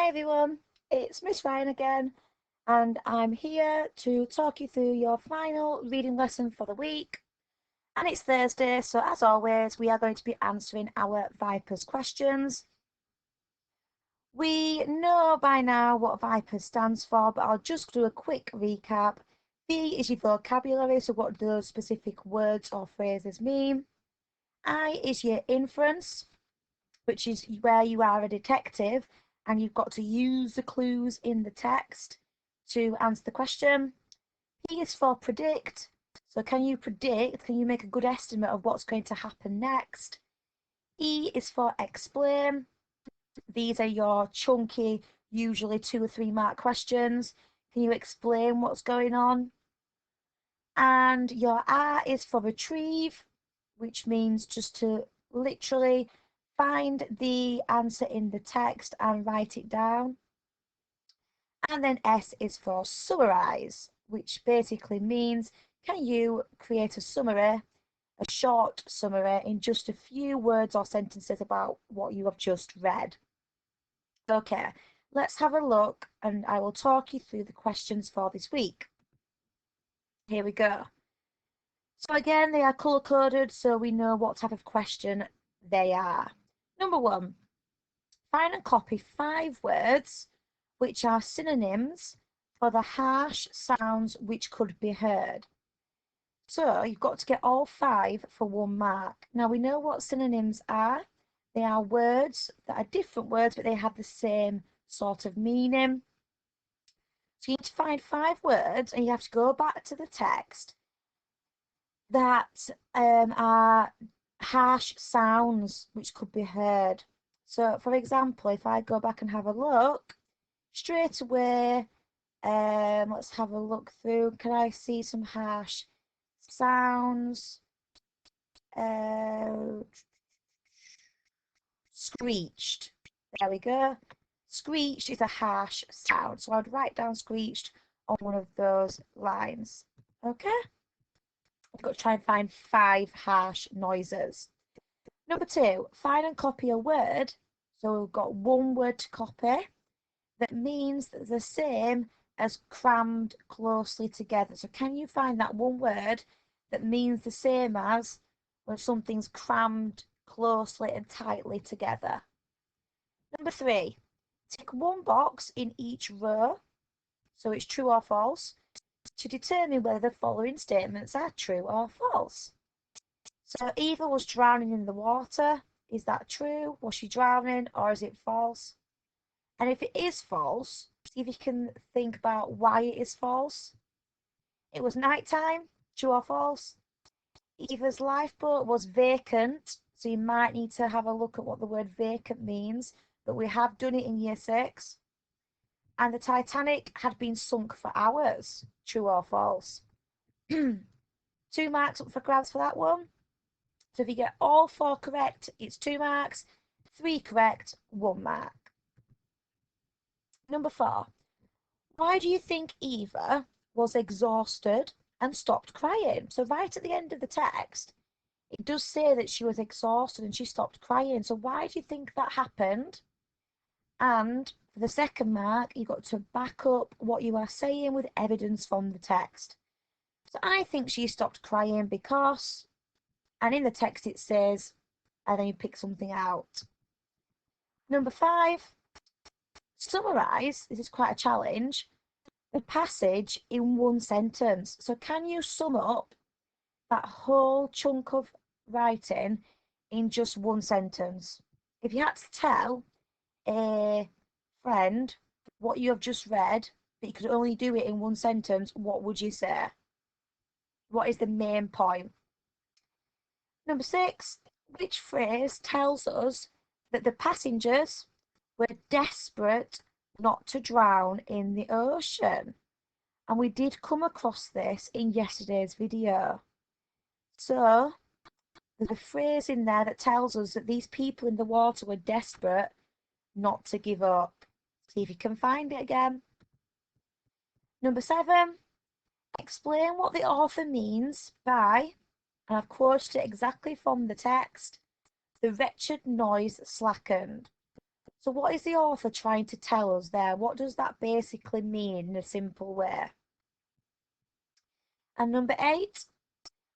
Hi everyone, it's Miss Ryan again, and I'm here to talk you through your final reading lesson for the week. And it's Thursday, so as always, we are going to be answering our Vipers questions. We know by now what Vipers stands for, but I'll just do a quick recap. V is your vocabulary, so what those specific words or phrases mean. I is your inference, which is where you are a detective and you've got to use the clues in the text to answer the question. P is for predict. So can you predict? Can you make a good estimate of what's going to happen next? E is for explain. These are your chunky, usually 2 or 3 mark questions. Can you explain what's going on? And your R is for retrieve, which means just to literally find the answer in the text and write it down. And then S is for summarize, which basically means can you create a summary, a short summary in just a few words or sentences about what you have just read. Okay, let's have a look and I will talk you through the questions for this week. Here we go. So again, they are colour coded so we know what type of question they are. Number 1, find and copy 5 words which are synonyms for the harsh sounds which could be heard. So you've got to get all 5 for 1 mark. Now we know what synonyms are. They are words that are different words, but they have the same sort of meaning. So you need to find 5 words and you have to go back to the text that are harsh sounds which could be heard. So, for example, if I go back and have a look, straight away, let's have a look through. Can I see some harsh sounds? Screeched. There we go. Screeched is a harsh sound. So I'd write down screeched on one of those lines. Okay? I've got to try and find 5 harsh noises. Number 2, find and copy a word. So we've got 1 word to copy that means that the same as crammed closely together. So can you find that 1 word that means the same as when something's crammed closely and tightly together? Number 3, tick 1 box in each row, so it's true or false, to determine whether the following statements are true or false. So Eva was drowning in the water. Is that true? Was she drowning or is it false? And if it is false, see if you can think about why it is false. It was nighttime, true or false? Eva's lifeboat was vacant, so you might need to have a look at what the word vacant means, but we have done it in year 6. And the Titanic had been sunk for hours, true or false? 2 marks up for grabs for that one. So if you get all 4 correct, it's 2 marks. 3 correct, 1 mark. Number 4, why do you think Eva was exhausted and stopped crying? So right at the end of the text, it does say that she was exhausted and she stopped crying. So why do you think that happened? And for the 2nd mark, you've got to back up what you are saying with evidence from the text. So I think she stopped crying because, and in the text it says, and then you pick something out. Number 5, summarise, this is quite a challenge, the passage in 1 sentence. So can you sum up that whole chunk of writing in just 1 sentence? If you had to tell a friend what you have just read, but you could only do it in 1 sentence, what would you say? What is the main point? Number 6, which phrase tells us that the passengers were desperate not to drown in the ocean? And we did come across this in yesterday's video. So there's a phrase in there that tells us that these people in the water were desperate not to give up. See if you can find it again. Number 7, explain what the author means by, and I've quoted it exactly from the text, the wretched noise slackened. So what is the author trying to tell us there? What does that basically mean in a simple way? And number 8,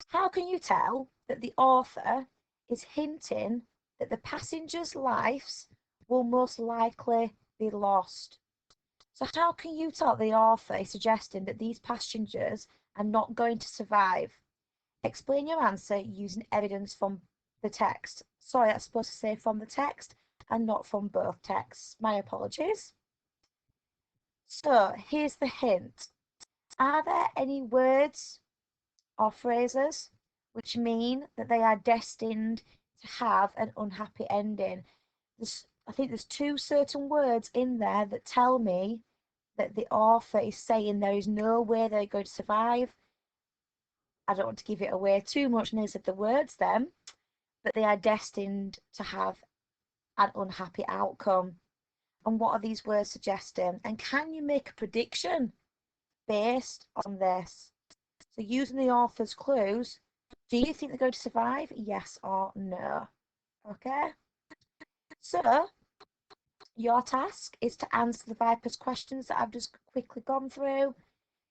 how can you tell that the author is hinting that the passengers' lives will most likely be lost? So how can you tell the author is suggesting that these passengers are not going to survive? Explain your answer using evidence from the text. Sorry, that's supposed to say from the text and not from both texts. My apologies. So here's the hint. Are there any words or phrases which mean that they are destined to have an unhappy ending? I think there's 2 certain words in there that tell me that the author is saying there is no way they're going to survive. I don't want to give it away too much, and said the words then, but they are destined to have an unhappy outcome. And what are these words suggesting? And can you make a prediction based on this? So using the author's clues, do you think they're going to survive? Yes or no? Okay. So your task is to answer the Viper's questions that I've just quickly gone through.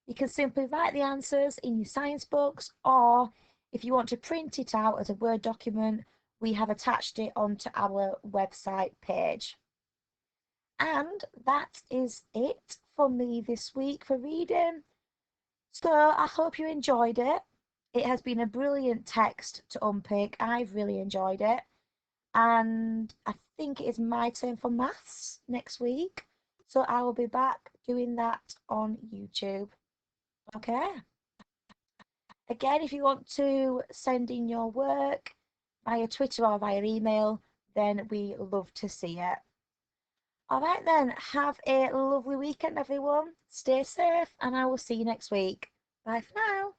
You can simply write the answers in your science books, or if you want to print it out as a Word document, we have attached it onto our website page. And that is it for me this week for reading. So I hope you enjoyed it. It has been a brilliant text to unpick. I've really enjoyed it. And I think it is my turn for maths next week. So I will be back doing that on YouTube. Okay. Again, if you want to send in your work via Twitter or via email, then we love to see it. All right, then, have a lovely weekend, everyone. Stay safe, and I will see you next week. Bye for now.